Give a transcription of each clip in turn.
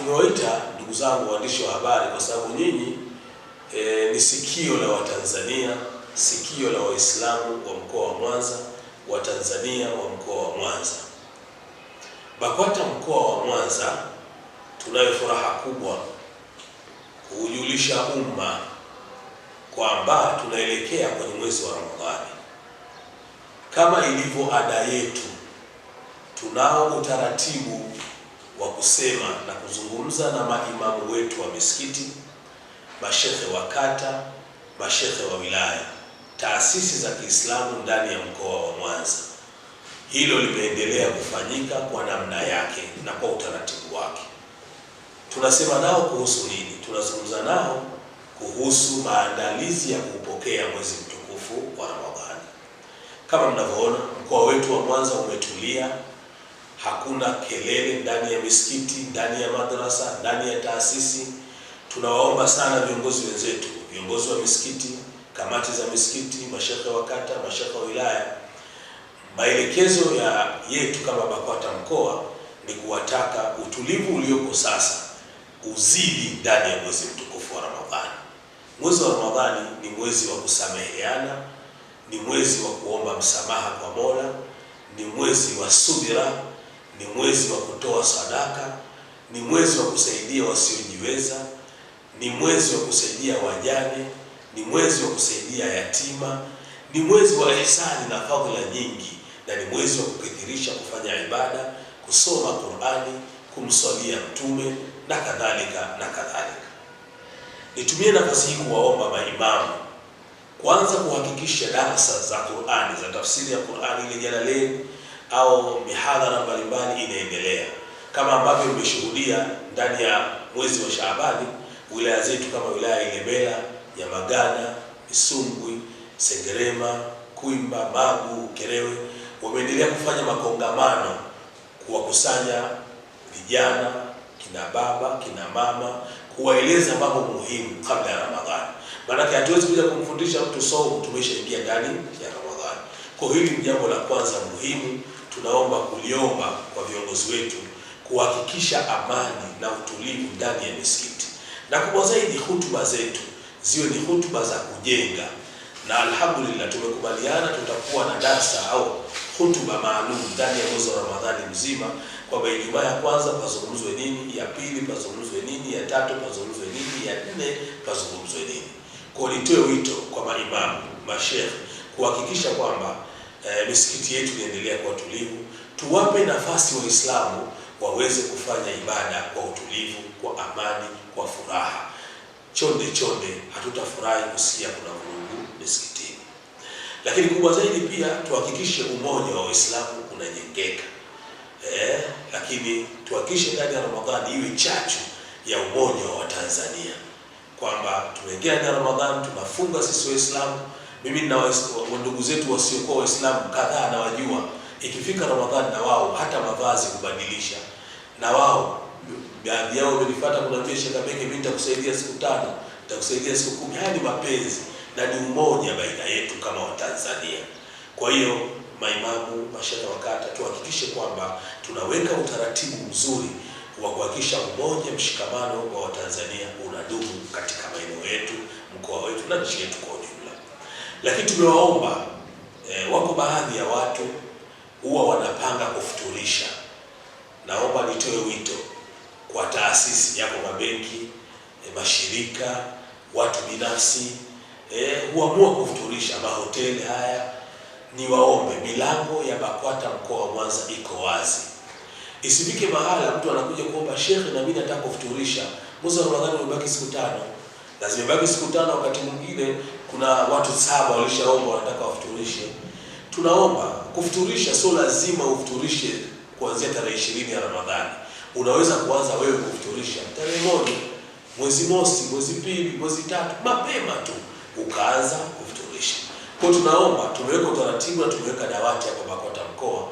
Tumewaita ndugu zangu waandishi wa habari kwa sababu nyinyi ni sikio la Watanzania, sikio la Waislamu wa mkoa wa Mwanza, Watanzania wa mkoa wa Mwanza. BAKWATA mkoa wa Mwanza tunayo furaha kubwa kuujulisha umma kwamba tunaelekea kwenye mwezi wa Ramadhani. Kama ilivyo ada yetu, tunao utaratibu wa kusema na kuzungumza na maimamu wetu wa misikiti, mashehe wa kata, mashehe wa wilaya, taasisi za Kiislamu ndani ya mkoa wa Mwanza. Hilo limeendelea kufanyika kwa namna yake na kwa utaratibu wake. Tunasema nao kuhusu nini? Tunazungumza nao kuhusu maandalizi ya kupokea mwezi mtukufu wa Ramadhani. Kama mnavyoona, mkoa wetu wa Mwanza umetulia. Hakuna kelele ndani ya misikiti, ndani ya madrasa, ndani ya taasisi. Tunawaomba sana viongozi wenzetu, viongozi wa misikiti, kamati za misikiti, mashehe wa kata, mashehe wa wilaya. Maelekezo yetu kama BAKWATA mkoa ni kuwataka utulivu ulioko sasa uzidi ndani ya mwezi mtukufu wa Ramadhani. Mwezi wa Ramadhani ni mwezi wa kusameheana, ni mwezi wa kuomba msamaha kwa Mola, ni mwezi wa subira, ni mwezi wa kutoa sadaka, ni mwezi wa kusaidia wasiojiweza, ni mwezi wa kusaidia wajane, ni mwezi wa kusaidia yatima, ni mwezi wa ihsani na fadhila nyingi, na ni mwezi wa kukithirisha kufanya ibada, kusoma Qur'ani, kumswalia Mtume na kadhalika na kadhalika. Nitumie nafasi hii kuwaomba maimamu kwanza kuhakikisha darasa za Qur'ani, za tafsiri ya Qur'ani ile Jalalain au mihadhara mbalimbali inaendelea. Kama ambavyo mmeshuhudia ndani ya mwezi wa Shaabani, wilaya zetu kama wilaya ya Ilemela, Nyamagana, Misungwi, Sengerema, Kwimba, Magu, Ukerewe wameendelea kufanya makongamano kuwakusanya vijana, kina baba, kina mama, kuwaeleza mambo muhimu kabla ya Ramadhani. Maana hatuwezi kuja kumfundisha mtu saumu tumeshaingia ndani ya Ramadhani. Kwa hili ni jambo la kwanza muhimu, tunaomba kuliomba kwa viongozi wetu kuhakikisha amani na utulivu ndani ya misikiti. Na kubwa zaidi, hutuba zetu ziwe ni hutuba za kujenga. Na alhamdulillah tumekubaliana tutakuwa na darasa au hutuba maalum ndani ya mwezi wa Ramadhani mzima, kwamba Ijumaa ya kwanza pazungumzwe nini, ya pili pazungumzwe nini, ya tatu pazungumzwe nini, ya nne pazungumzwe nini. Kwa nitoe wito kwa maimamu, mashehe kuhakikisha kwamba misikiti yetu inaendelea kwa utulivu. Tuwape nafasi Waislamu waweze kufanya ibada kwa utulivu, kwa amani, kwa furaha. Chonde hatutafurahi kusikia kuna vurugu misikitini. Lakini kubwa zaidi pia tuhakikishe umoja wa Waislamu unajengeka. Lakini tuhakikishe ndani ya Ramadhani iwe chachu ya umoja wa Tanzania, kwamba tumeingia ndani ya Ramadhani tunafunga sisi Waislamu. Mimi na ndugu zetu wasiokuwa Waislamu kadhaa na wajua, ikifika Ramadhani na wao hata mavazi kubadilisha, na wao baadhi yao wamenifuata kuna Sheikh Kabeke, mimi nitakusaidia siku 5, nitakusaidia siku 10. Hadi mapenzi na ni umoja baina yetu kama Watanzania. Kwa hiyo maimamu, mashehe wa kata, tuhakikishe kwamba tunaweka utaratibu mzuri wa kuhakikisha umoja, mshikamano wa Watanzania unadumu katika maeneo yetu, mkoa wetu na nchi yetu kwa ujumla. Lakini tumewaomba, wako baadhi ya watu huwa wanapanga kufuturisha. Naomba nitoe wito kwa taasisi yako, mabenki, mashirika, watu binafsi, huamua kufuturisha mahoteli haya. Niwaombe, milango ya BAKWATA mkoa wa Mwanza iko wazi. Isifike mahala mtu anakuja kuomba, shekhe na mimi nataka kufuturisha, mwezi wa Ramadhani umebaki siku 5. Na zimebaki siku 5, wakati mwingine kuna watu 7 walishaomba wanataka wafuturishe. Tunaomba kufuturisha sio lazima ufuturishe kuanzia tarehe 20 ya Ramadhani. Unaweza kuanza wewe kufuturisha tarehe 1, mwezi mosi, mwezi pili, mwezi 3, mapema tu ukaanza kufuturisha. Kwa tunaomba, tumeweka utaratibu na tumeweka dawati hapa BAKWATA mkoa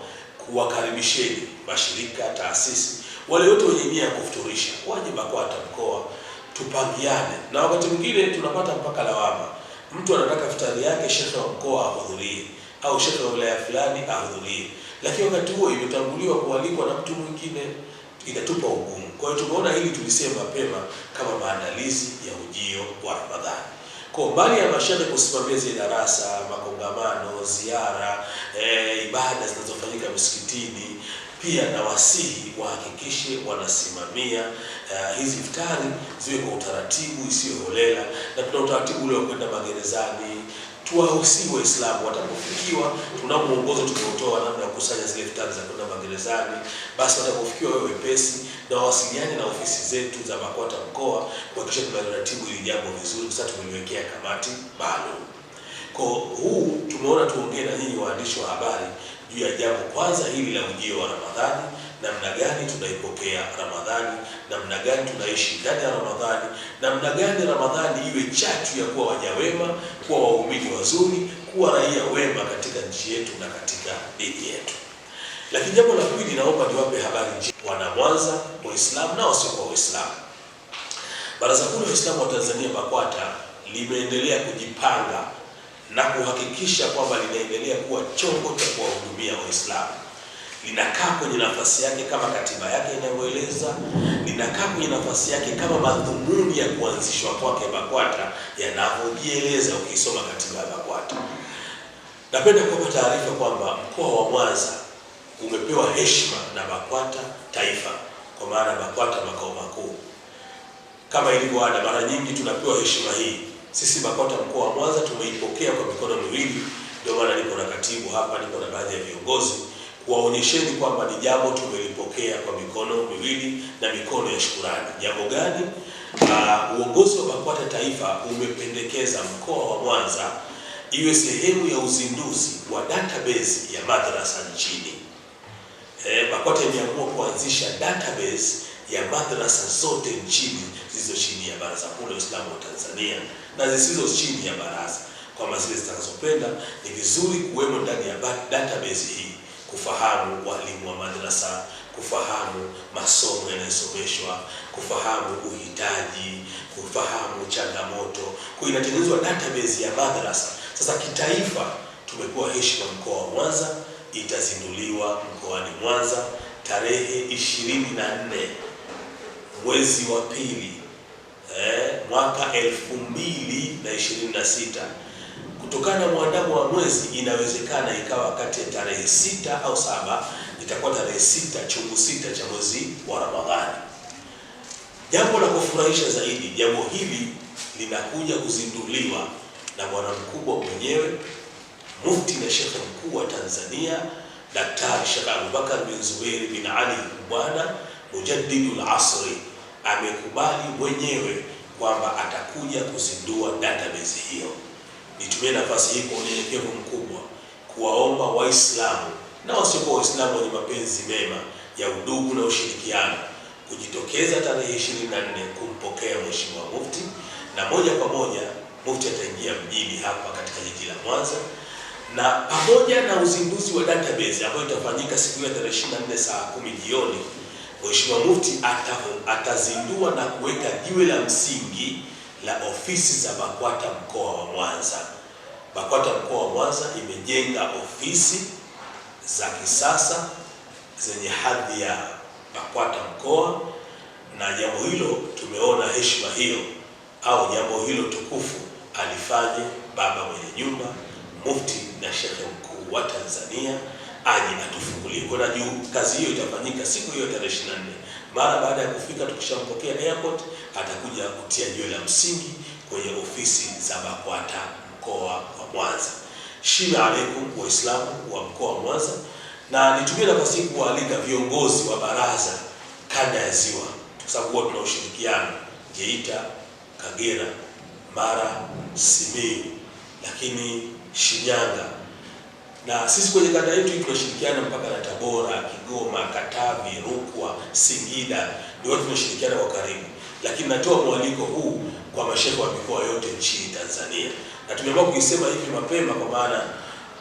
kuwakaribisheni mashirika, taasisi, wale wote wenye nia ya kufuturisha waje BAKWATA mkoa, tupangiane. Na wakati mwingine tunapata mpaka lawama, mtu anataka iftari yake shekhe wa mkoa ahudhurie au shekhe wa wilaya fulani ahudhurie, lakini wakati huo imetanguliwa kualikwa na mtu mwingine, ikatupa ugumu. Kwa hiyo tumeona hili tulisema mapema kama maandalizi ya ujio wa Ramadhani. Kwa mbali ya mashehe kusimamia zile darasa, makongamano, ziara, ibada zinazofanyika msikitini, pia na wasihi wahakikishe wanasimamia hizi iftari ziwe kwa utaratibu, isiyo holela, na tuna utaratibu ule wa kwenda magerezani. Tuwahusi Waislamu watapofikiwa, tuna mwongozo tunaotoa namna ya kukusanya zile iftari za kwenda magerezani. Basi watapofikiwa wewe wepesi na wasiliane na ofisi zetu za BAKWATA mkoa kuhakikisha tunaratibu hili jambo vizuri. Sasa tumeliwekea kamati maalum. Kwa huu tumeona tuongee na nyinyi waandishi wa habari juu ya jambo kwanza hili la ujio wa Ramadhani, namna gani tunaipokea Ramadhani, namna gani tunaishi ndani ya Ramadhani, namna gani Ramadhani iwe chachu ya kuwa waja wema, kuwa waumini wazuri, kuwa raia wema katika nchi yetu na katika dini yetu. Lakini jambo la pili, naomba niwape habari njema wana Mwanza, Waislamu na wasiokuwa Waislamu. Baraza Kuu la Waislamu wa Tanzania BAKWATA limeendelea kujipanga na kuhakikisha kwamba linaendelea kuwa chombo cha kuwahudumia Waislamu. Linakaa kwenye nafasi yake kama katiba yake inavyoeleza, linakaa kwenye nafasi yake kama madhumuni ya kuanzishwa kwake BAKWATA yanavyojieleza ukisoma katiba ya BAKWATA. Napenda kuwapa taarifa kwamba mkoa wa Mwanza umepewa heshima na BAKWATA taifa, kwa maana BAKWATA makao makuu. Kama ilivyo ada, mara nyingi tunapewa heshima hii. Sisi BAKWATA mkoa wa Mwanza tumeipokea kwa mikono miwili. Ndio maana niko na katibu hapa, niko na baadhi ya viongozi kuwaonyesheni kwamba ni jambo tumelipokea kwa mikono miwili na mikono ya shukrani. Jambo gani? Uongozi wa BAKWATA taifa umependekeza mkoa wa Mwanza iwe sehemu ya uzinduzi wa database ya madrasa nchini. BAKWATA imeamua kuanzisha database ya madrasa zote nchini zilizo chini ya Baraza Kuu la Waislamu wa Tanzania na zisizo chini ya baraza. Kwa zile zitakazopenda, ni vizuri kuwemo ndani ya database hii, kufahamu walimu wa madrasa, kufahamu masomo yanayosomeshwa, kufahamu uhitaji, kufahamu changamoto. Kwa inatengenezwa database ya madrasa. Sasa kitaifa tumekuwa heshima mkoa wa Mwanza, itazinduliwa mkoani Mwanza tarehe 24 mwezi wa pili mwaka 2026. Kutokana na mwandamo wa mwezi, inawezekana ikawa kati ya tarehe 6 au 7, itakuwa tarehe 6 chungu 6 cha mwezi wa Ramadhani. Jambo la kufurahisha zaidi, jambo hili linakuja kuzinduliwa na bwana mkubwa mwenyewe, Mufti na Sheikh mkuu wa Tanzania, Daktari Sheikh Abubakar bin Zubair bin Ali Bwana Mujaddidul Asri. Amekubali mwenyewe kwamba atakuja kuzindua database hiyo. Nitumie nafasi hii kwa unyenyekevu mkubwa kuwaomba Waislamu na wasiokuwa Waislamu wenye mapenzi mema ya udugu na ushirikiano kujitokeza tarehe 24 kumpokea Mheshimiwa Mufti, na moja kwa moja Mufti ataingia mjini hapa katika jiji la Mwanza, na pamoja na uzinduzi wa database ambayo itafanyika siku ya tarehe 24 saa 10 jioni, Mheshimiwa Mufti atazindua na kuweka jiwe la msingi la ofisi za BAKWATA mkoa wa Mwanza. BAKWATA mkoa wa Mwanza imejenga ofisi za kisasa zenye hadhi ya BAKWATA mkoa, na jambo hilo tumeona heshima hiyo au jambo hilo tukufu alifanye baba mwenye nyumba, Mufti na Sheikh mkuu wa Tanzania aje atufungulie. Kwa juu kazi hiyo itafanyika siku hiyo tarehe 24. Mara baada ya kufika, tukishampokea airport, atakuja kutia jiwe la msingi kwenye ofisi za BAKWATA mkoa wa Mwanza. Shina alaikum Waislamu wa mkoa wa Mwanza, na nitumie nafasi hii kualika viongozi wa baraza kanda ya Ziwa, kwa sababu wote tuna ushirikiano Geita, Kagera, Mara, Simiyu, lakini Shinyanga, na sisi kwenye kanda yetu hii tunashirikiana mpaka na Tabora, Kigoma, Katavi, Rukwa, Singida, ndio tunashirikiana kwa karibu. Lakini natoa mwaliko huu kwa mashehe wa mikoa yote nchini Tanzania, na tumeamua kuisema hivi mapema kwa maana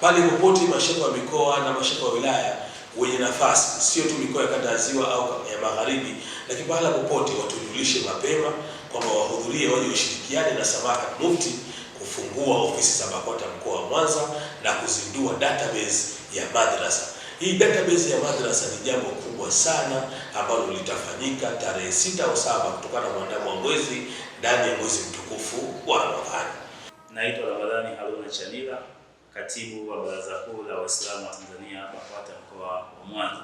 pale popote mashehe wa mikoa na mashehe wa wilaya wenye nafasi, sio tu mikoa ya kanda ya Ziwa au ya Magharibi, lakini pale popote watujulishe mapema kwamba wahudhurie, waje ushirikiane na Samahat Mufti kufungua ofisi za BAKWATA mkoa wa Mwanza na kuzindua database ya madrasa. Hii database ya madrasa ni jambo kubwa sana ambalo litafanyika tarehe 6 au 7 kutokana na mwandamo wa mwezi ndani ya mwezi mtukufu wa Ramadhani. Naitwa Ramadhani Haruna Chanila, katibu wa Baraza Kuu la Waislamu wa Tanzania BAKWATA mkoa wa Mwanza.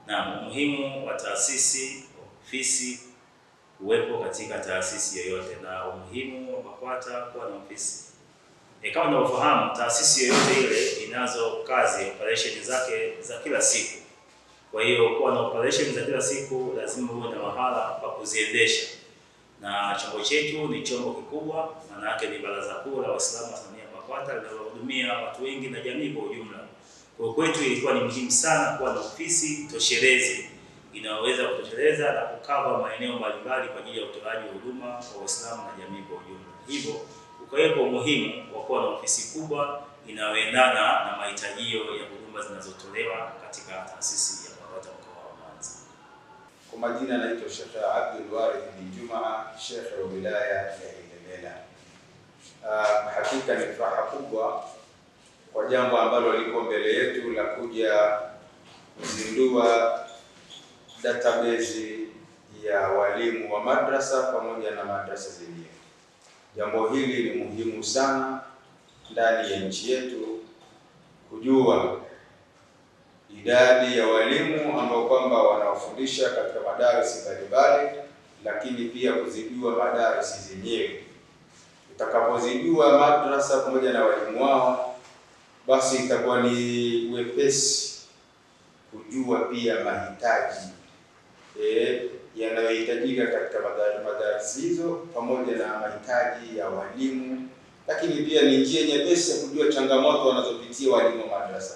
Na umuhimu wa taasisi, ofisi uwepo katika taasisi yoyote, na umuhimu wa BAKWATA kuwa na ofisi. Kama unavyofahamu, taasisi yoyote ile inazo kazi, operation zake za kila siku. Kwa hiyo kuwa na operation za kila siku lazima uwe na mahala pa kuziendesha. Na chombo chetu ni chombo kikubwa, maana yake ni Baraza Kuu la Waislamu wa Tanzania BAKWATA, linalohudumia watu wengi na jamii kwa ujumla. Kwa kwetu ilikuwa ni muhimu sana kuwa na ofisi toshelezi inaweza kutosheleza na kukava maeneo mbalimbali kwa ajili ya utoaji wa huduma kwa Waislamu na jamii kwa ujumla. Hivyo ukawepo umuhimu wa kuwa na ofisi kubwa inayoendana na mahitajio ya huduma zinazotolewa katika taasisi ya BAKWATA mkoa wa Mwanza. Kwa majina naitwa Sheikh Abdul Warith bin Juma, Sheikh wa wilaya ya Ilemela. Hakika ni furaha kubwa kwa jambo ambalo liko mbele yetu la kuja kuzindua database ya walimu wa madrasa pamoja na madrasa zenyewe. Jambo hili ni muhimu sana ndani ya nchi yetu kujua idadi ya walimu ambao kwamba wanaofundisha katika madarasa mbalimbali, lakini pia kuzijua madarasa zenyewe. Utakapozijua madrasa pamoja na walimu wao, basi itakuwa ni wepesi kujua pia mahitaji yanayohitajika katika madarasa hizo pamoja na mahitaji ya walimu, lakini pia ni njia nyepesi ya kujua changamoto wanazopitia walimu wa madrasa.